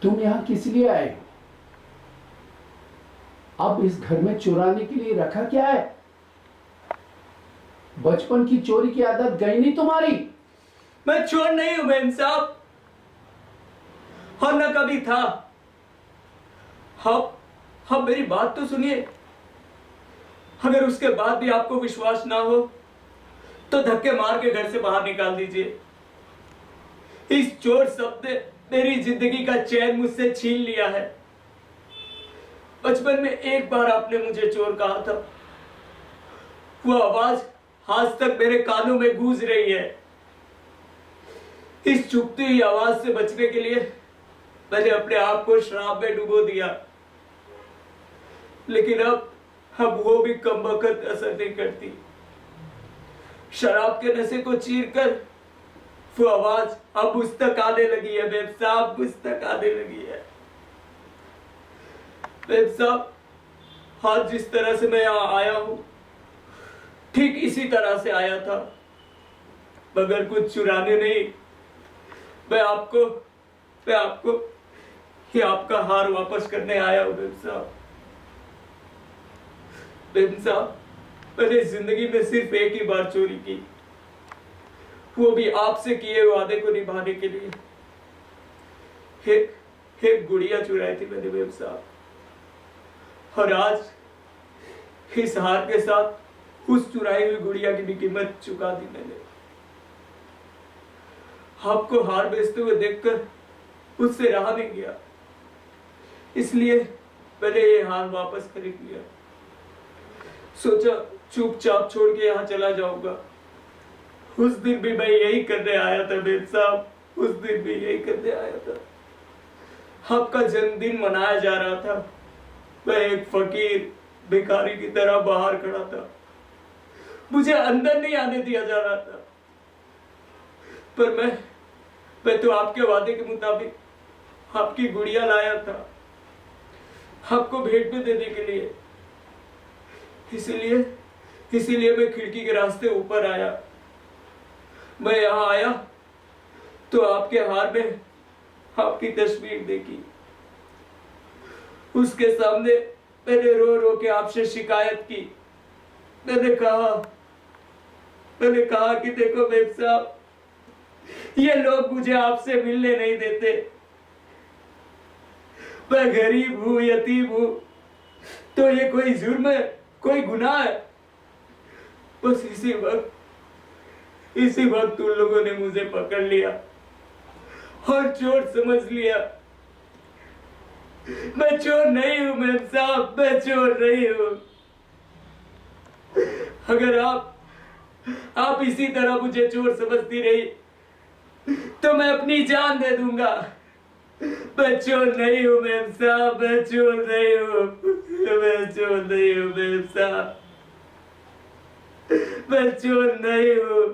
तुम यहां किस लिए आए हो? अब इस घर में चुराने के लिए रखा क्या है? बचपन की चोरी की आदत गई नहीं तुम्हारी? मैं चोर नहीं हूं मेम साहब, और न कभी था। अब मेरी बात तो सुनिए। अगर उसके बाद भी आपको विश्वास ना हो तो धक्के मार के घर से बाहर निकाल दीजिए। इस चोर शब्द ने मेरी जिंदगी का चैन मुझसे छीन लिया है। बचपन में एक बार आपने मुझे चोर कहा था, वो आवाज आज तक मेरे कानों में गूंज रही है। इस चुभती हुई आवाज से बचने के लिए मैंने अपने आप को शराब में डुबो दिया, लेकिन अब वो भी कमबख्त असर नहीं करती। शराब के नशे को चीरकर वो आवाज अब मुझ तक आने लगी है मेम साहब, मुझ तक आने लगी है मेम साहब। आज जिस तरह से मैं यहाँ आया हूं ठीक इसी तरह से आया था, मगर कुछ चुराने नहीं। मैं आपको ये आपका हार वापस करने आया हूं मेम साहब। मेम साहब, मैंने जिंदगी में सिर्फ एक ही बार चोरी की, वो भी आपसे किए वादे को निभाने के लिए। एक गुड़िया चुराई थी मैंने मेम साहब, और आज इस हार के साथ उस चुराई हुई गुड़िया की भी कीमत चुका दी मैंने। आपको हार बेचते हुए देखकर उससे रहा नहीं गया, इसलिए मैंने ये हार वापस खरीद लिया। सोचा चुपचाप छोड़ के यहाँ चला जाऊंगा। उस दिन भी मैं यही करने आया था मेम साहब, उस दिन भी यही करने आया था। आपका जन्मदिन मनाया जा रहा था, मैं एक फकीर भिखारी की तरह बाहर खड़ा था। मुझे अंदर नहीं आने दिया जा रहा था, पर मैं तो आपके वादे के मुताबिक आपकी गुड़िया लाया था, आपको भेंट में देने के लिए। इसीलिए मैं खिड़की के रास्ते ऊपर आया। मैं यहां आया तो आपके हार में आपकी तस्वीर देखी। उसके सामने मैंने रो रो के आपसे शिकायत की। मैंने कहा कि देखो मेम साहब, ये लोग मुझे आपसे मिलने नहीं देते। मैं गरीब हूं, यतीम हूं, तो ये कोई जुर्म है, कोई गुनाह है? बस इसी वक्त उन लोगों ने मुझे पकड़ लिया और चोर समझ लिया। मैं चोर नहीं हूं मेम साहब, मैं चोर नहीं हूं। अगर आप इसी तरह मुझे चोर समझती रही तो मैं अपनी जान दे दूंगा। मैं चोर नहीं हूं मेम साहब, मैं चोर नहीं हूं, मैं चोर नहीं हूं मेम साहब, मैं चोर नहीं हूं।